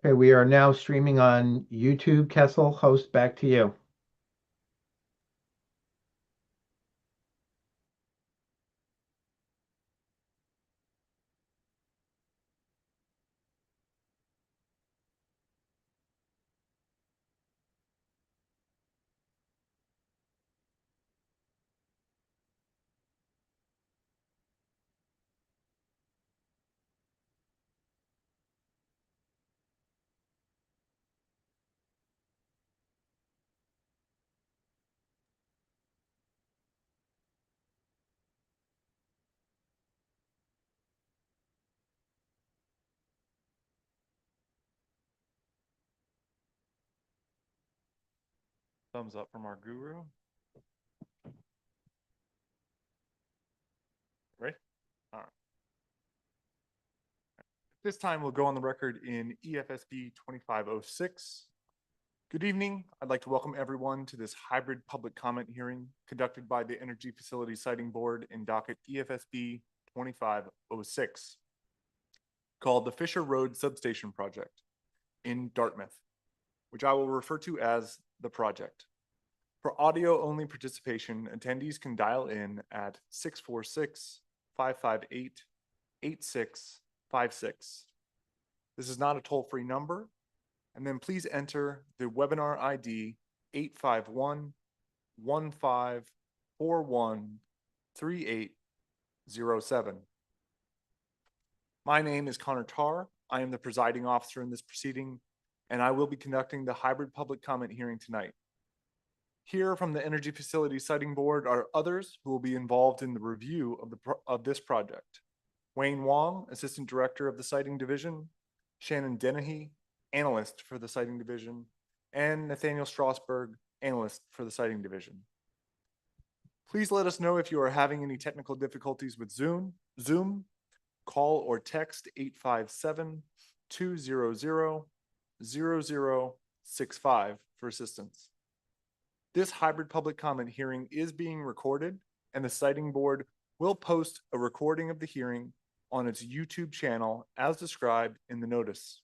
Okay, we are now streaming on YouTube. Kessel, host, back to you. Thumbs up from our guru. Ready? All right. This time we'll go on the record in EFSB 2506. Good evening. I'd like to welcome everyone to this hybrid public comment hearing conducted by the Energy Facilities Siting Board in docket EFSB 2506, called the Fisher Road Substation Project in Dartmouth, which I will refer to as the project. For audio-only participation, attendees can dial in at 646-558-8656. This is not a toll-free number, and then please enter the webinar ID 851-1541-3807. My name is Connor Tarr. I am the presiding officer in this proceeding, and I will be conducting the hybrid public comment hearing tonight. Here from the Energy Facilities Siting Board are others who will be involved in the review of this project. Wayne Wong, Assistant Director of the Siting Division, Shannon Dennehy, Analyst for the Siting Division, and Nathaniel Strasberg, Analyst for the Siting Division. Please let us know if you are having any technical difficulties with Zoom. Call or text 857-200-0065 for assistance. This hybrid public comment hearing is being recorded, and the Siting Board will post a recording of the hearing on its YouTube channel as described in the notice.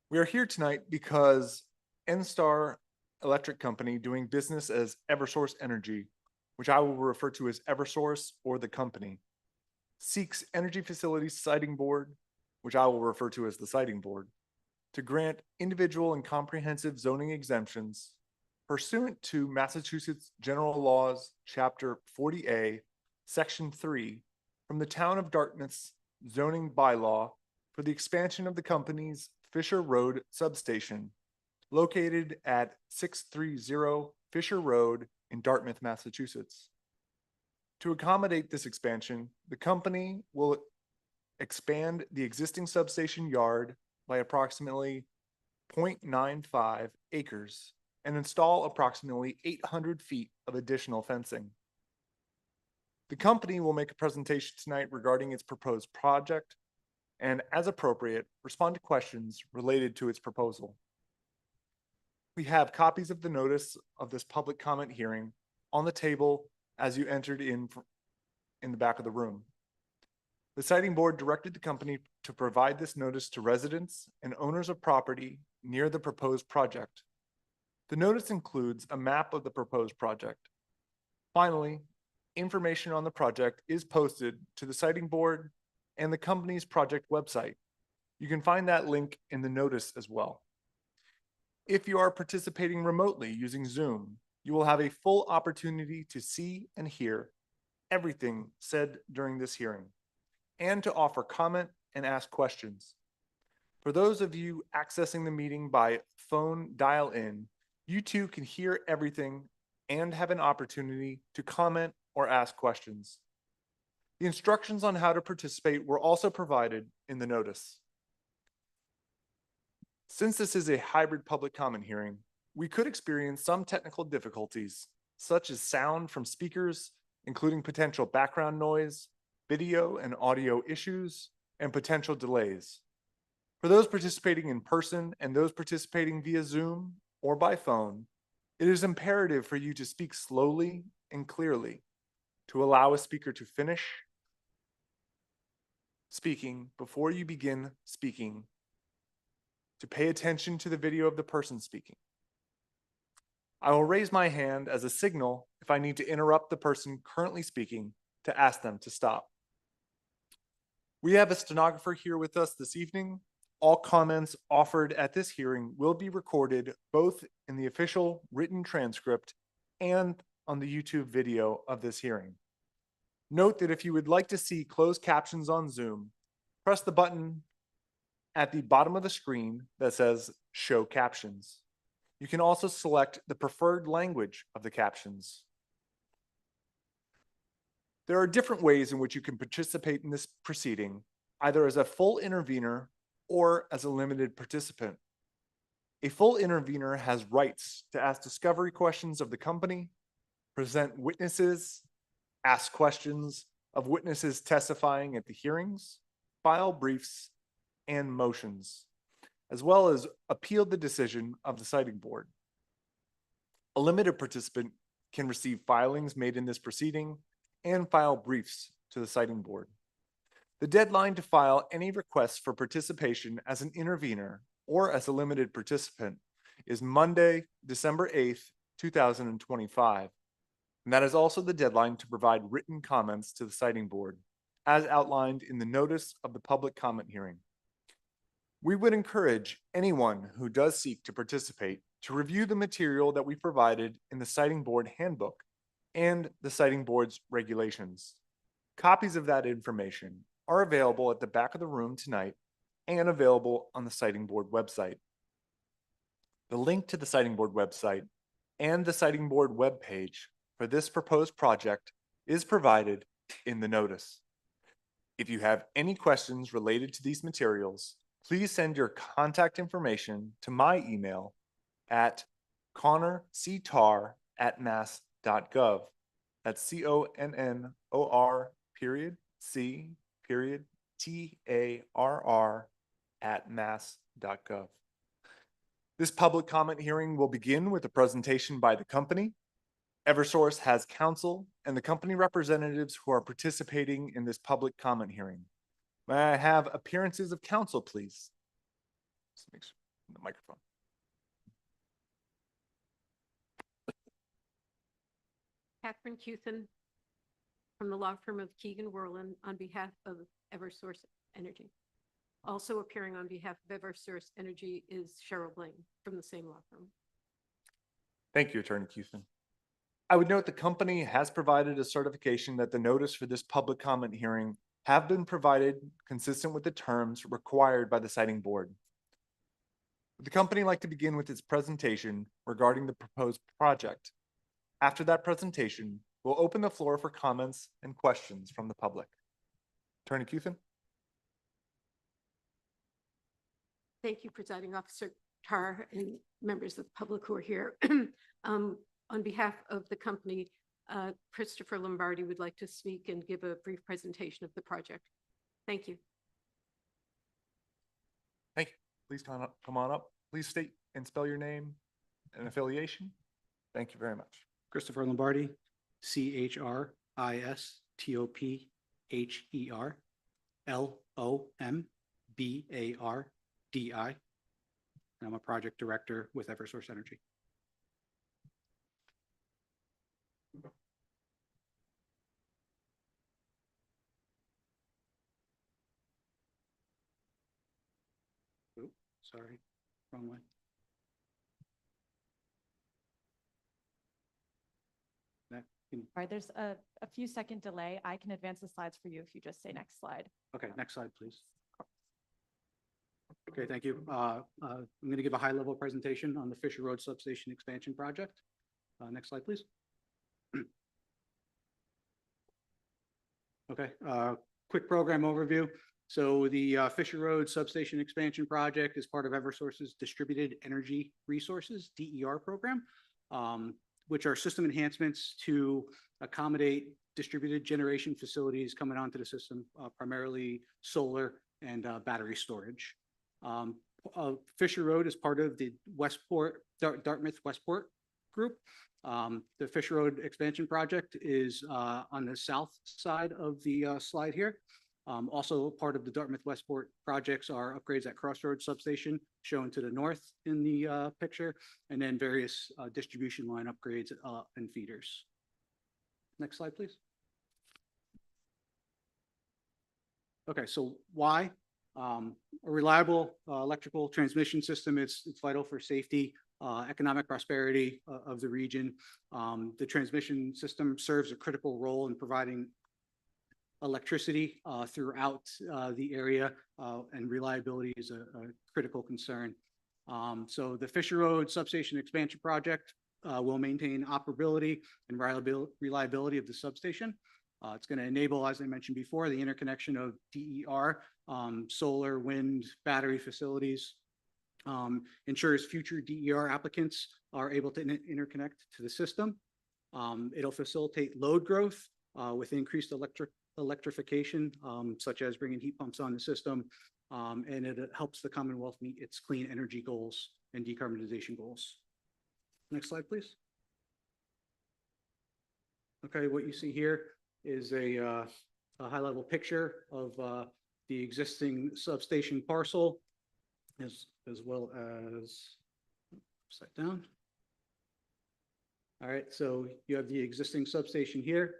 We are here tonight because NStar Electric Company, doing business as Eversource Energy, which I will refer to as Eversource or the company, seeks Energy Facilities Siting Board, which I will refer to as the Siting Board, to grant individual and comprehensive zoning exemptions pursuant to Massachusetts General Laws, Chapter 40A, Section 3, from the Town of Dartmouth's zoning bylaw for the expansion of the company's Fisher Road Substation, located at 630 Fisher Road in Dartmouth, Massachusetts. To accommodate this expansion, the company will expand the existing substation yard by approximately 0.95 acres and install approximately 800 feet of additional fencing. The company will make a presentation tonight regarding its proposed project and, as appropriate, respond to questions related to its proposal. We have copies of the notice of this public comment hearing on the table as you entered in the back of the room. The Siting Board directed the company to provide this notice to residents and owners of property near the proposed project. The notice includes a map of the proposed project. Finally, information on the project is posted to the Siting Board and the company's project website. You can find that link in the notice as well. If you are participating remotely using Zoom, you will have a full opportunity to see and hear everything said during this hearing, and to offer comment and ask questions. For those of you accessing the meeting by phone dial-in, you too can hear everything and have an opportunity to comment or ask questions. The instructions on how to participate were also provided in the notice. Since this is a hybrid public comment hearing, we could experience some technical difficulties, such as sound from speakers, including potential background noise, video and audio issues, and potential delays. For those participating in person and those participating via Zoom or by phone, it is imperative for you to speak slowly and clearly to allow a speaker to finish speaking before you begin speaking, to pay attention to the video of the person speaking. I will raise my hand as a signal if I need to interrupt the person currently speaking to ask them to stop. We have a stenographer here with us this evening. All comments offered at this hearing will be recorded both in the official written transcript and on the YouTube video of this hearing. Note that if you would like to see closed captions on Zoom, press the button at the bottom of the screen that says Show Captions. You can also select the preferred language of the captions. There are different ways in which you can participate in this proceeding, either as a full intervener or as a limited participant. A full intervener has rights to ask discovery questions of the company, present witnesses, ask questions of witnesses testifying at the hearings, file briefs, and motions, as well as appeal the decision of the citing board. A limited participant can receive filings made in this proceeding and file briefs to the citing board. The deadline to file any requests for participation as an intervener or as a limited participant is Monday, December 8th, 2025. And that is also the deadline to provide written comments to the citing board, as outlined in the notice of the public comment hearing. We would encourage anyone who does seek to participate to review the material that we provided in the citing board handbook and the citing board's regulations. Copies of that information are available at the back of the room tonight and available on the citing board website. The link to the citing board website and the citing board webpage for this proposed project is provided in the notice. If you have any questions related to these materials, please send your contact information to my email at connorctar@mass.gov. That's CONNOR.CTARR@mass.gov. This public comment hearing will begin with a presentation by the company. Eversource has counsel and the company representatives who are participating in this public comment hearing. May I have appearances of counsel, please? Just make sure the microphone. Catherine Cuthan from the law firm of Keegan Werlin on behalf of Eversource Energy. Also appearing on behalf of Eversource Energy is Cheryl Blaine from the same law firm. Thank you, Attorney Cuthan. I would note the company has provided a certification that the notice for this public comment hearing have been provided consistent with the terms required by the citing board. Would the company like to begin with its presentation regarding the proposed project? After that presentation, we'll open the floor for comments and questions from the public. Attorney Cuthan. Thank you, Presiding Officer Tar and members of the public who are here. On behalf of the company, Christopher Lombardi would like to speak and give a brief presentation of the project. Thank you. Thank you. Please come on up. Please state and spell your name and affiliation. Thank you very much. Christopher Lombardi, CHRISTOPHER, LOMBARDI. And I'm a project director with Eversource Energy. Oops, sorry, wrong one. All right, there's a few second delay. I can advance the slides for you if you just say next slide. Okay, next slide, please. Okay, thank you. I'm going to give a high-level presentation on the Fisher Road Substation Expansion Project. Next slide, please. Okay, quick program overview. So the Fisher Road Substation Expansion Project is part of Eversource's Distributed Energy Resources, DER program. which are system enhancements to accommodate distributed generation facilities coming onto the system, primarily solar and battery storage. Fisher Road is part of the Dartmouth Westport group. The Fisher Road expansion project is on the south side of the slide here. Also part of the Dartmouth Westport projects are upgrades at Crossroads Substation, shown to the north in the picture, and then various distribution line upgrades and feeders. Next slide, please. Okay, so why? A reliable electrical transmission system, it's vital for safety, economic prosperity of the region. The transmission system serves a critical role in providing electricity throughout the area, and reliability is a critical concern. So the Fisher Road Substation Expansion Project will maintain operability and reliability of the substation. It's going to enable, as I mentioned before, the interconnection of DER, solar, wind, battery facilities, ensures future DER applicants are able to interconnect to the system. It'll facilitate load growth with increased electrification, such as bringing heat pumps on the system, and it helps the Commonwealth meet its clean energy goals and decarbonization goals. Next slide, please. Okay, what you see here is a high-level picture of the existing substation parcel, as well as upside down. All right, so you have the existing substation here.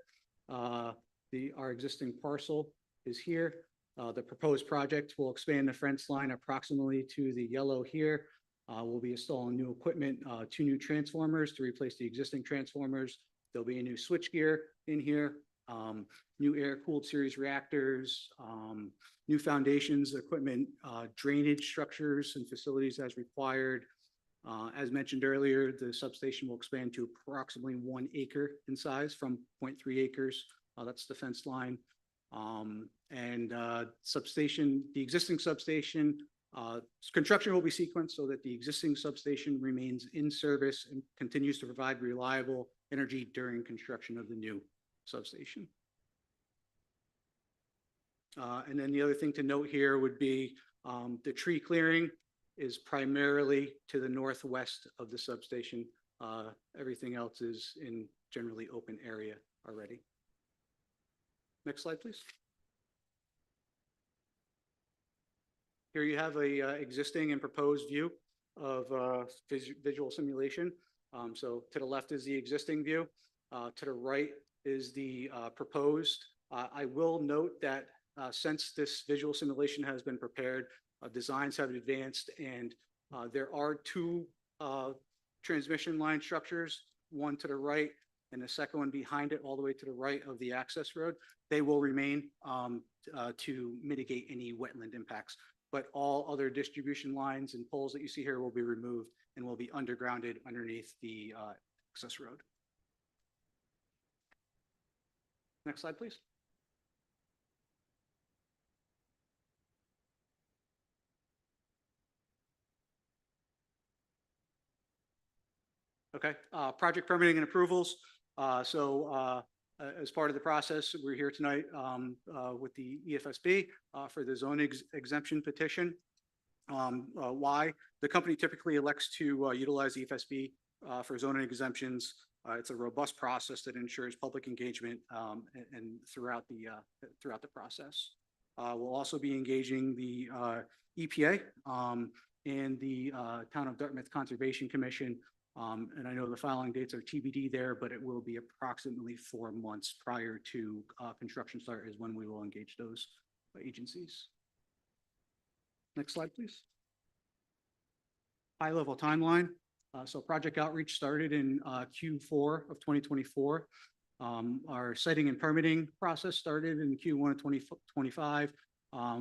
Our existing parcel is here. The proposed project will expand the fence line approximately to the yellow here. We'll be installing new equipment, 2 new transformers to replace the existing transformers. There'll be a new switchgear in here, new air-cooled series reactors, new foundations, equipment, drainage structures and facilities as required. As mentioned earlier, the substation will expand to approximately 1 acre in size from 0.3 acres. That's the fence line. Substation, the existing substation, construction will be sequenced so that the existing substation remains in service and continues to provide reliable energy during construction of the new substation. And then the other thing to note here would be the tree clearing is primarily to the northwest of the substation. Everything else is in generally open area already. Next slide, please. Here you have a existing and proposed view of visual simulation. So to the left is the existing view. To the right is the proposed. I will note that since this visual simulation has been prepared, designs have advanced, and there are 2 transmission line structures, one to the right and the second one behind it all the way to the right of the access road. They will remain to mitigate any wetland impacts, but all other distribution lines and poles that you see here will be removed and will be undergrounded underneath the access road. Next slide, please. Okay, project permitting and approvals. As part of the process, we're here tonight with the EFSB for the zone exemption petition. Why? The company typically elects to utilize EFSB for zoning exemptions. It's a robust process that ensures public engagement and throughout the process. We'll also be engaging the EPA and the Town of Dartmouth Conservation Commission. And I know the filing dates are TBD there, but it will be approximately 4 months prior to construction start is when we will engage those agencies. Next slide, please. High-level timeline. So project outreach started in Q4 of 2024. Our siting and permitting process started in Q1 of 2025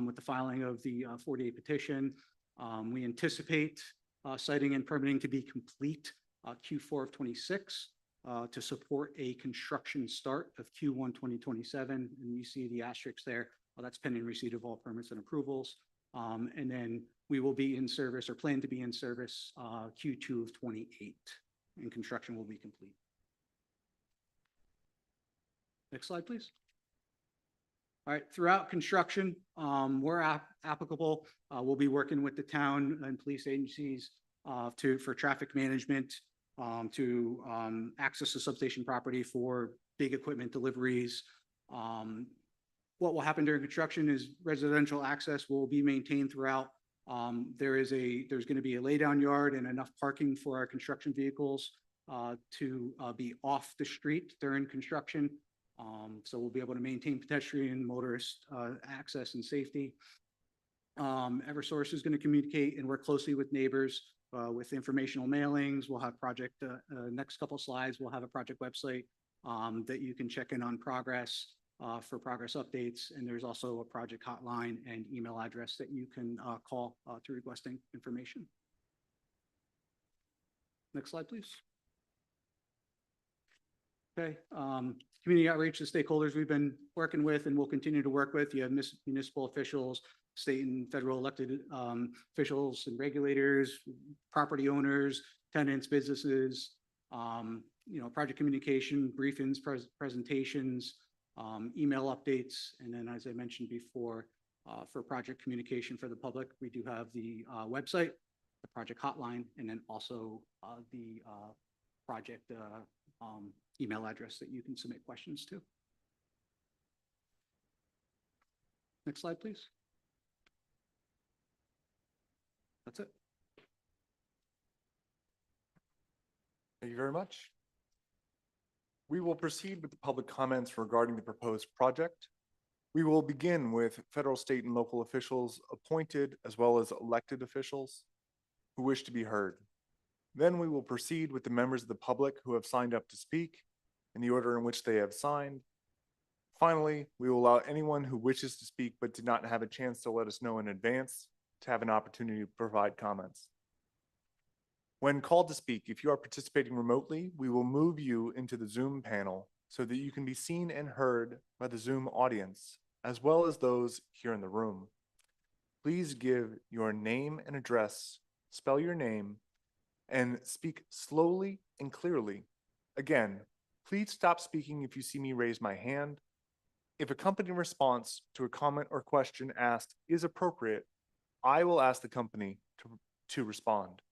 with the filing of the 48 petition. We anticipate siting and permitting to be complete Q4 of 26 to support a construction start of Q1 2027. And you see the asterisks there. That's pending receipt of all permits and approvals. And then we will be in service or plan to be in service Q2 of 28, and construction will be complete. Next slide, please. All right, throughout construction, where applicable, we'll be working with the town and police agencies for traffic management, to access the substation property for big equipment deliveries. What will happen during construction is residential access will be maintained throughout. There's going to be a laydown yard and enough parking for our construction vehicles to be off the street during construction. So we'll be able to maintain pedestrian, motorist access and safety. Eversource is going to communicate and work closely with neighbors with informational mailings. We'll have project, next couple slides, we'll have a project website that you can check in on progress for progress updates. And there's also a project hotline and email address that you can call to requesting information. Next slide, please. Okay, community outreach to stakeholders we've been working with and will continue to work with. You have municipal officials, state and federal elected officials and regulators, property owners, tenants, businesses, project communication, briefings, presentations, email updates. And then, as I mentioned before, for project communication for the public, we do have the website, the project hotline, and then also the project email address that you can submit questions to. Next slide, please. That's it. Thank you very much. We will proceed with the public comments regarding the proposed project. We will begin with federal, state, and local officials appointed as well as elected officials who wish to be heard. Then we will proceed with the members of the public who have signed up to speak in the order in which they have signed. Finally, we will allow anyone who wishes to speak but did not have a chance to let us know in advance to have an opportunity to provide comments. When called to speak, if you are participating remotely, we will move you into the Zoom panel so that you can be seen and heard by the Zoom audience, as well as those here in the room. Please give your name and address, spell your name, and speak slowly and clearly. Again, please stop speaking if you see me raise my hand. If a company response to a comment or question asked is appropriate, I will ask the company to respond.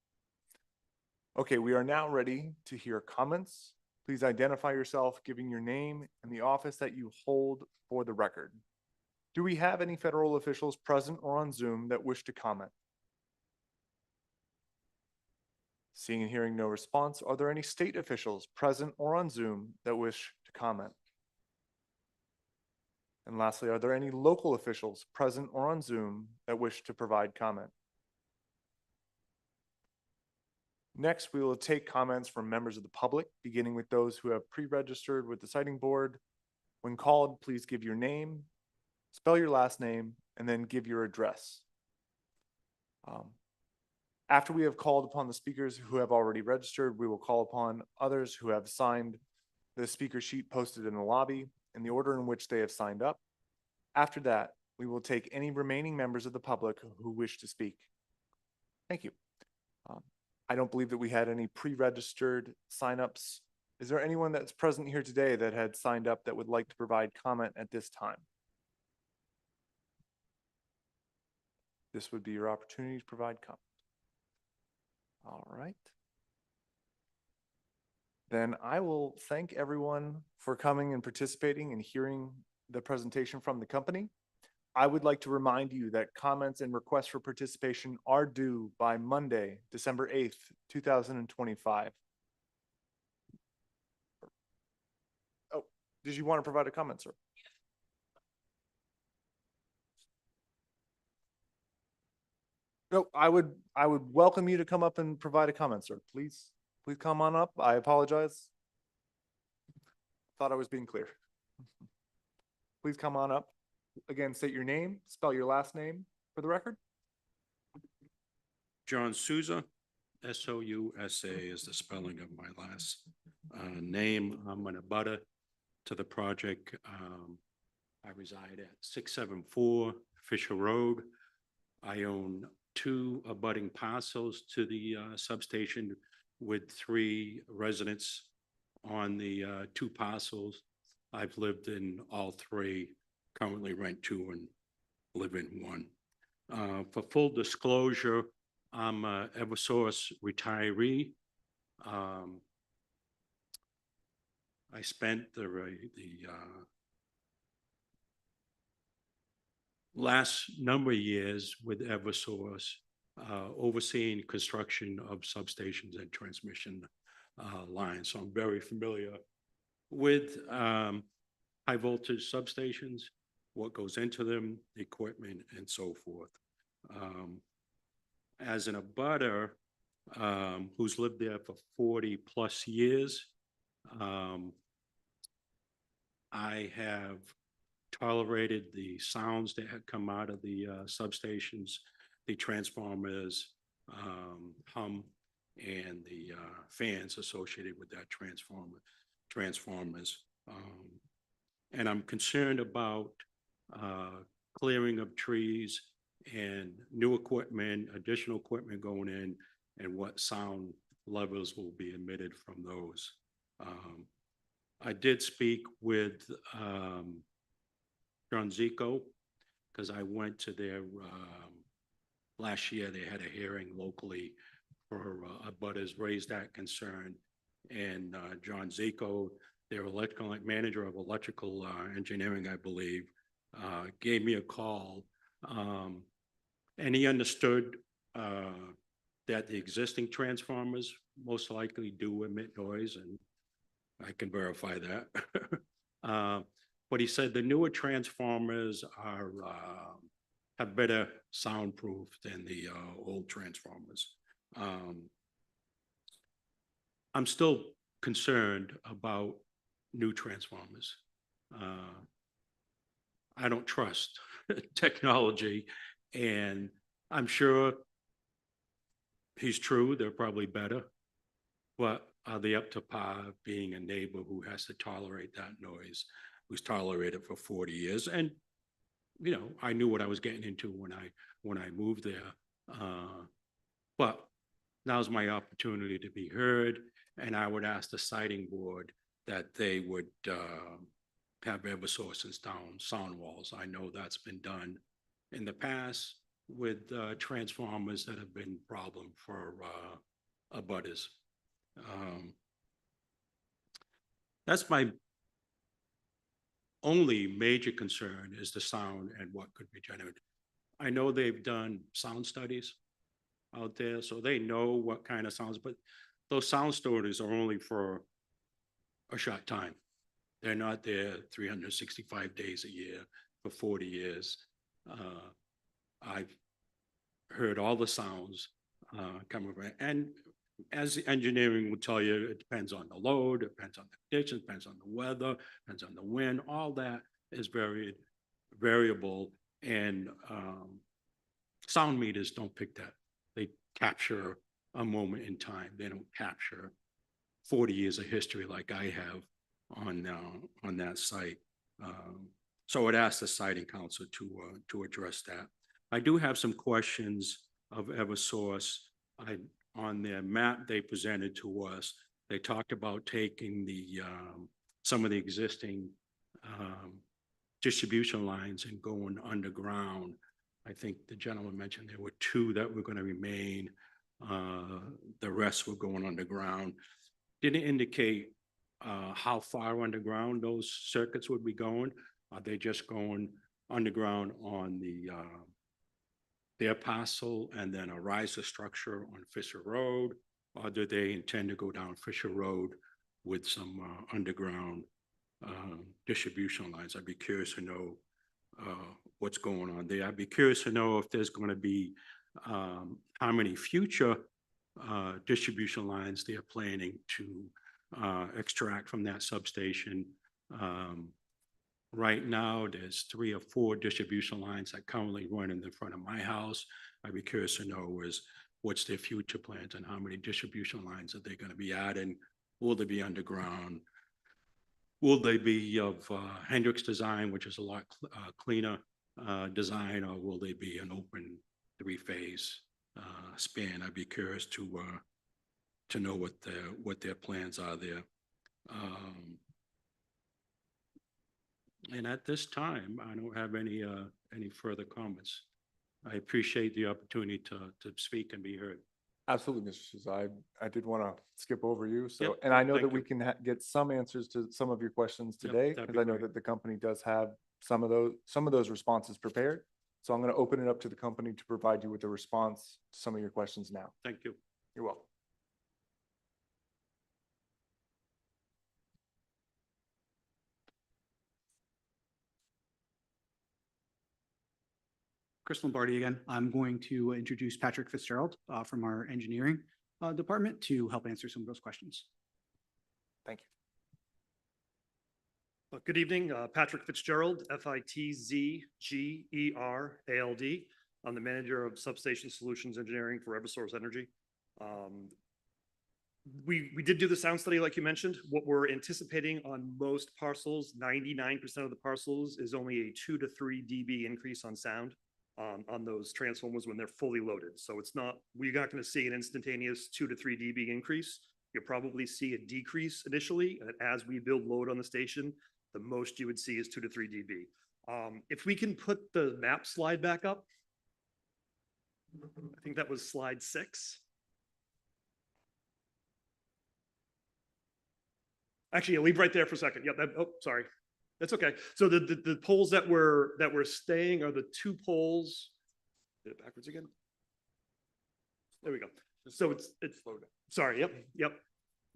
Okay, we are now ready to hear comments. Please identify yourself, giving your name and the office that you hold for the record. Do we have any federal officials present or on Zoom that wish to comment? Seeing and hearing no response, are there any state officials present or on Zoom that wish to comment? And lastly, are there any local officials present or on Zoom that wish to provide comment? Next, we will take comments from members of the public, beginning with those who have pre-registered with the siting board. When called, please give your name, spell your last name, and then give your address. After we have called upon the speakers who have already registered, we will call upon others who have signed the speaker sheet posted in the lobby in the order in which they have signed up. After that, we will take any remaining members of the public who wish to speak. Thank you. I don't believe that we had any pre-registered signups. Is there anyone that's present here today that had signed up that would like to provide comment at this time? This would be your opportunity to provide comment. All right. Then I will thank everyone for coming and participating and hearing the presentation from the company. I would like to remind you that comments and requests for participation are due by Monday, December 8th, 2025. Oh, did you want to provide a comment, sir? No, I would welcome you to come up and provide a comment, sir. Please come on up. I apologize. Thought I was being clear. Please come on up. Again, state your name, spell your last name for the record. John Souza, S-O-U-S-A is the spelling of my last name. I'm an abutter to the project. I reside at 674 Fisher Road. I own 2 abutting parcels to the substation with 3 residents on the 2 parcels. I've lived in all three, currently rent two and live in one. For full disclosure, I'm a Eversource retiree. I spent the last number of years with Eversource, overseeing construction of substations and transmission lines. So I'm very familiar with high voltage substations, what goes into them, the equipment, and so forth. As an abutter who's lived there for 40 plus years, I have tolerated the sounds that had come out of the substations, the transformers, hum, and the fans associated with that transformers. And I'm concerned about clearing of trees and new equipment, additional equipment going in, and what sound levels will be emitted from those. I did speak with John Zico, because I went to their, last year, they had a hearing locally for abutters raised that concern. And John Zico, their electrical manager of electrical engineering, I believe, gave me a call. And he understood that the existing transformers most likely do emit noise, and I can verify that. But he said the newer transformers are have better soundproof than the old transformers. I'm still concerned about new transformers. I don't trust technology, and I'm sure he's true, they're probably better, but are they up to par being a neighbor who has to tolerate that noise, who's tolerated for 40 years? And, you know, I knew what I was getting into when I moved there. But now's my opportunity to be heard, and I would ask the siting board that they would have Eversource install sound walls. I know that's been done in the past with transformers that have been a problem for abutters. That's my only major concern, is the sound and what could be generated. I know they've done sound studies out there, so they know what kind of sounds, but those sound studies are only for a short time. They're not there 365 days a year for 40 years. I've heard all the sounds coming from, and as engineering will tell you, it depends on the load, it depends on the conditions, depends on the weather, depends on the wind. All that is very variable, and sound meters don't pick that. They capture a moment in time. They don't capture 40 years of history like I have on that site. So I would ask the siting council to address that. I do have some questions of Eversource. On their map they presented to us, they talked about taking the some of the existing distribution lines and going underground. I think the gentleman mentioned there were 2 that were going to remain. The rest were going underground. Didn't indicate how far underground those circuits would be going. Are they just going underground on their parcel and then a riser structure on Fisher Road? Or do they intend to go down Fisher Road with some underground distribution lines? I'd be curious to know what's going on there. I'd be curious to know if there's going to be how many future distribution lines they're planning to extract from that substation. Right now, there's 3 or 4 distribution lines that currently run in the front of my house. I'd be curious to know what's their future plans and how many distribution lines are they going to be adding? Will they be underground? Will they be of Hendrix design, which is a lot cleaner design, or will they be an open 3-phase span? I'd be curious to know what their plans are there. And at this time, I don't have any further comments. I appreciate the opportunity to speak and be heard. Absolutely, Mr. Souza. I did want to skip over you. So, Yep, and I know thank that we you. can get some answers to some of your questions Yep, today, that'd because be I know great. that the company does have some of those responses prepared. So I'm going to open it up to the company to provide you with a response to some of your questions now. Thank you. You're welcome. Chris Lombardi again. I'm going to introduce Patrick Fitzgerald from our engineering department to help answer some of those questions. Thank you. Good evening, Patrick Fitzgerald, Fitzgerald. I'm the manager of Substation Solutions Engineering for EverSource Energy. We did do the sound study like you mentioned. What we're anticipating on most parcels, 99% of the parcels, is only a 2 to 3 dB increase on sound on those transformers when they're fully loaded. So it's not, we're not going to see an instantaneous 2 to 3 dB increase. You'll probably see a decrease initially, and as we build load on the station, the most you would see is 2 to 3 dB. If we can put the map slide back up, I think that was slide 6. Actually, I'll leave right there for a second. Yep. Oh, sorry. That's okay. So the poles that we're staying are the 2 poles. Did it backwards again? There we go. So it's sorry. Yep.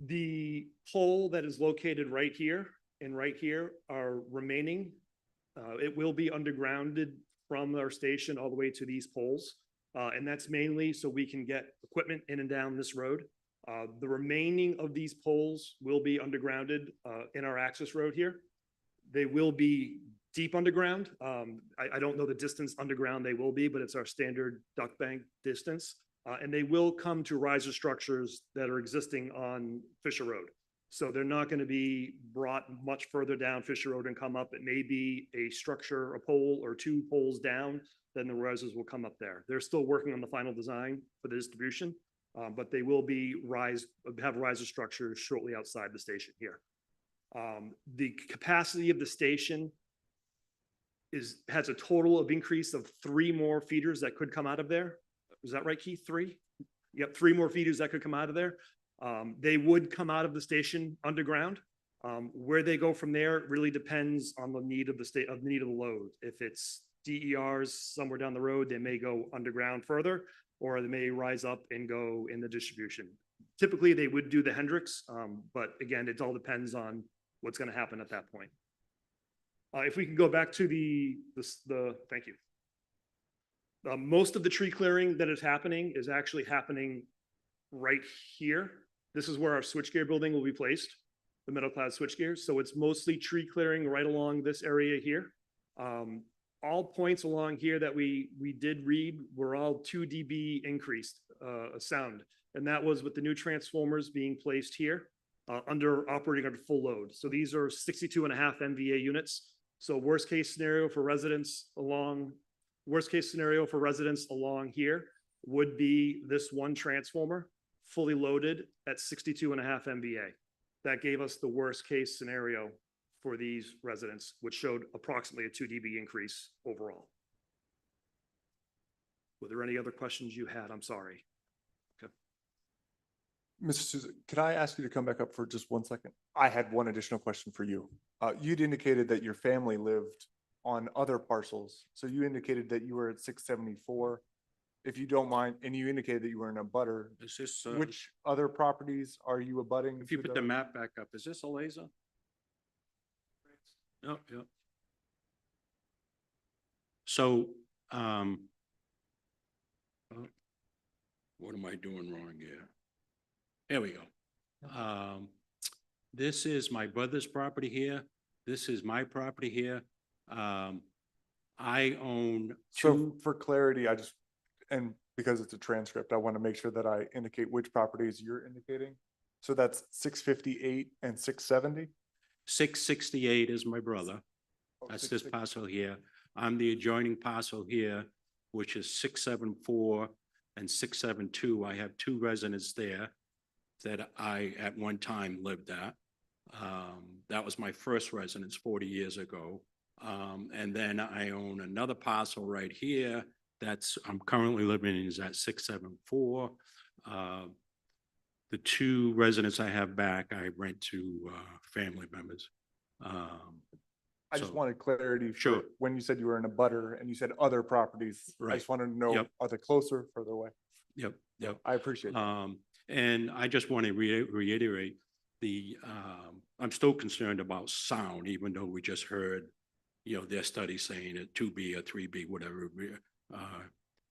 The pole that is located right here and right here are remaining. It will be undergrounded from our station all the way to these poles. And that's mainly so we can get equipment in and down this road. The remaining of these poles will be undergrounded in our access road here. They will be deep underground. I don't know the distance underground they will be, but it's our standard duct bank distance. And they will come to riser structures that are existing on Fisher Road. So they're not going to be brought much further down Fisher Road and come up. It may be a structure, a pole or 2 poles down, then the risers will come up there. They're still working on the final design for the distribution, but they will be have riser structures shortly outside the station here. The capacity of the station has a total of increase of 3 more feeders that could come out of there. Is that right, Keith? 3? Yep, 3 more feeders that could come out of there. They would come out of the station underground. Where they go from there really depends on the need of the need of the load. If it's DERs somewhere down the road, they may go underground further, or they may rise up and go in the distribution. Typically, they would do the Hendrix, but again, it all depends on what's going to happen at that point. If we can go back to thank you. Most of the tree clearing that is happening is actually happening right here. This is where our switchgear building will be placed, the metal clad switchgear. So it's mostly tree clearing right along this area here. All points along here that we did read were all 2 dB increased sound. And that was with the new transformers being placed here operating under full load. So these are 62.5 MVA units. So worst case scenario for residents along here would be this one transformer fully loaded at 62.5 MVA. That gave us the worst case scenario for these residents, which showed approximately a 2 dB increase overall. Were there any other questions you had? I'm sorry. Okay. Mr. Souza, could I ask you to come back up for just 1 second? I had one additional question for you. You'd indicated that your family lived on other parcels. So you indicated that you were at 674, if you don't mind, and you indicated that you were in a butter. Is this, Which other properties are you abutting? if you to put the map back up, is this a laser? No, yeah. So, what am I doing wrong here? There we go. This is my brother's property here. This is my property here. I own So two. for clarity, and because it's a transcript, I want to make sure that I indicate which properties you're indicating. So that's 658 and 670? 668 is my brother. Oh, That's this 660. parcel here. I'm the adjoining parcel here, which is 674 and 672. I have 2 residents there that I at one time lived at. That was my first residence 40 years ago. And then I own another parcel right here I'm currently living in is at 674. The two residents I have back, I rent to family members. I just So- wanted clarity. for Sure. When you said you were in a butter and you said other properties, I Right. just wanted to know, Yep. are they closer, further away? Yep, yep. I appreciate that. And I just want to reiterate I'm still concerned about sound, even though we just heard, their study saying a 2B or 3B, whatever,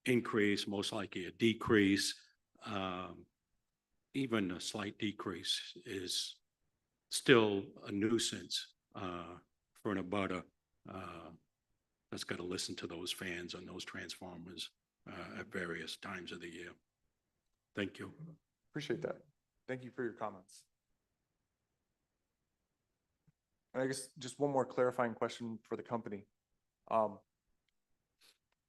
increase, most likely a decrease. Even a slight decrease is still a nuisance, for an abutter, that's got to listen to those fans and those transformers, at various times of the year. Thank you. Appreciate that. Thank you for your comments. And I guess just one more clarifying question for the company.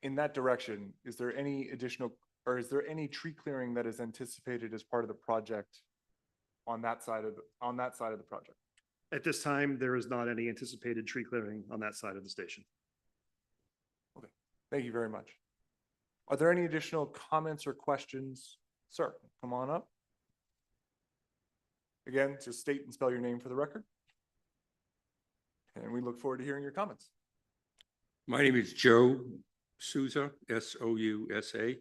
In that direction, is there any additional, or is there any tree clearing that is anticipated as part of the project on that side of the project? At this time, there is not any anticipated tree clearing on that side of the station. Thank you very much. Are there any additional comments or questions? Sir, come on up. Again, just state and spell your name for the record. And we look forward to hearing your comments. My name is Joe Souza, Sousa,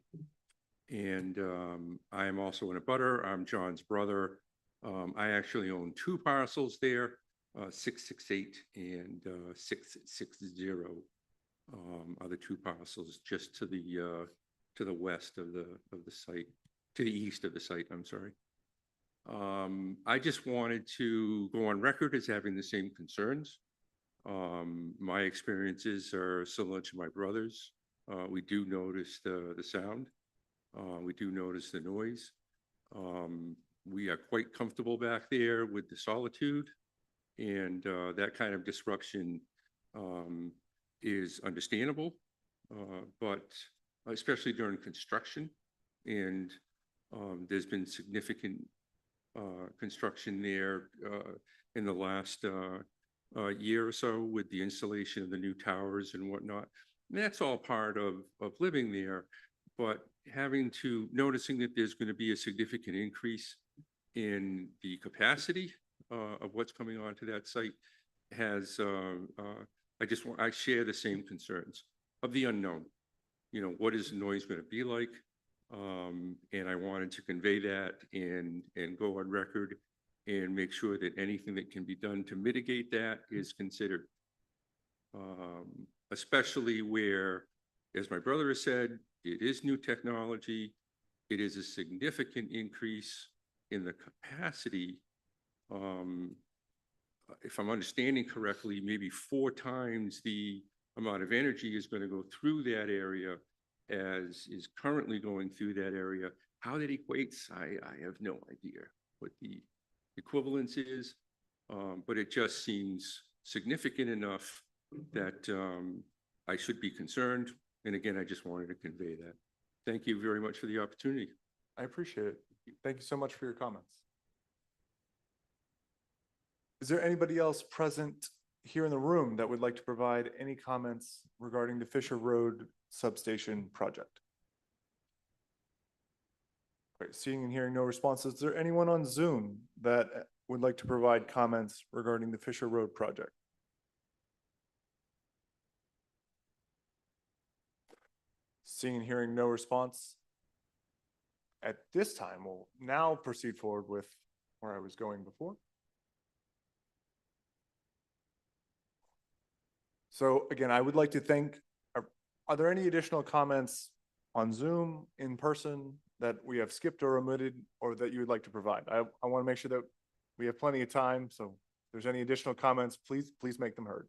and I am also in a butter. I'm John's brother. I actually own two parcels there, 668 and 660 are the two parcels just to the west of the site, to the east of the site. I'm sorry. I just wanted to go on record as having the same concerns. My experiences are similar to my brother's. We do notice the sound. We do notice the noise. We are quite comfortable back there with the solitude, and that kind of disruption is understandable, but especially during construction. And there's been significant construction there in the last year or so with the installation of the new towers and whatnot. And that's all part of living there, but noticing that there's going to be a significant increase in the capacity of what's coming onto that site I share the same concerns of the unknown. What is the noise going to be like? And I wanted to convey that and go on record and make sure that anything that can be done to mitigate that is considered. Especially where, as my brother has said, it is new technology. It is a significant increase in the capacity. If I'm understanding correctly, maybe 4 times the amount of energy is going to go through that area as is currently going through that area. How that equates, I have no idea what the equivalence is, but it just seems significant enough that I should be concerned. And again, I just wanted to convey that. Thank you very much for the opportunity. I appreciate it. Thank you so much for your comments. Is there anybody else present here in the room that would like to provide any comments regarding the Fisher Road substation project? Great. Seeing and hearing no responses, is there anyone on Zoom that would like to provide comments regarding the Fisher Road project? Seeing and hearing no response, at this time, we'll now proceed forward with where I was going before. So again, I would like to thank, are there any additional comments on Zoom, in person, that we have skipped or omitted, or that you would like to provide? I want to make sure that we have plenty of time, so if there's any additional comments, please make them heard.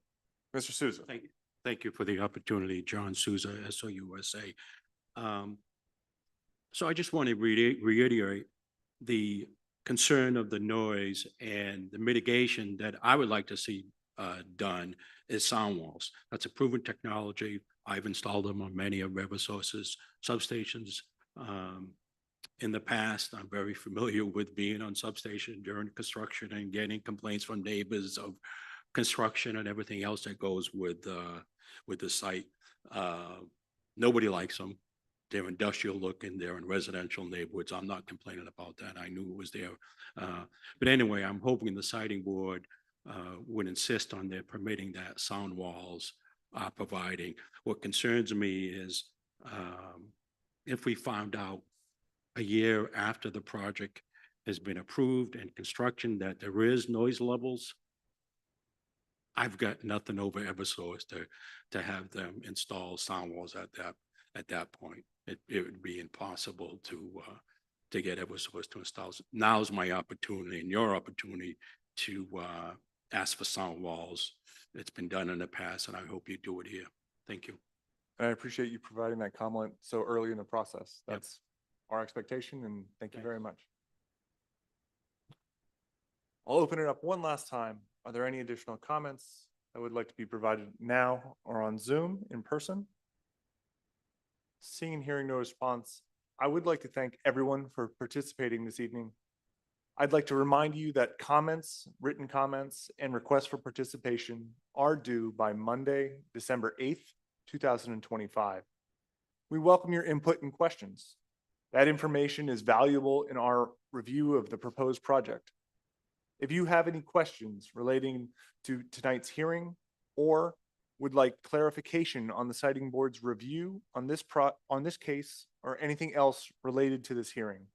Mr. Souza. Thank you. Thank you for the opportunity, John Souza, SOUSA. So I just want to reiterate the concern of the noise and the mitigation that I would like to see done is sound walls. That's a proven technology. I've installed them on many of Eversource's substations. In the past, I'm very familiar with being on substation during construction and getting complaints from neighbors of construction and everything else that goes with the site. Nobody likes them. They're industrial looking, they're in residential neighborhoods. I'm not complaining about that. I knew it was there. But anyway, I'm hoping the siting board would insist on their permitting that sound walls are providing. What concerns me is if we found out a year after the project has been approved and construction that there is noise levels, I've got nothing over EverSource to have them install sound walls at that point. It would be impossible to get EverSource to install. Now's my opportunity and your opportunity to ask for sound walls. It's been done in the past, and I hope you do it here. Thank you. And I appreciate you providing that comment so early in the process. Yep. That's our expectation, and thank you very much. I'll open it up one last time. Are there any additional comments that would like to be provided now or on Zoom in person? Seeing and hearing no response, I would like to thank everyone for participating this evening. I'd like to remind you that comments, written comments, and requests for participation are due by Monday, December 8th, 2025. We welcome your input and questions. That information is valuable in our review of the proposed project. If you have any questions relating to tonight's hearing or would like clarification on the siting board's review on this case or anything else related to this hearing,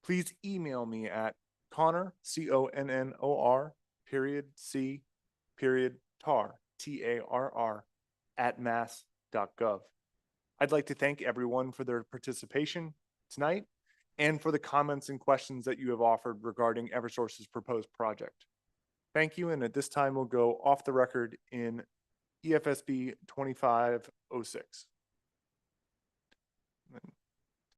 please email me at Connor, CONNOR, _C_TAR, TARR, @mass.gov. I'd like to thank everyone for their participation tonight and for the comments and questions that you have offered regarding EverSource's proposed project. Thank you, and at this time we'll go off the record in EFSB 2506.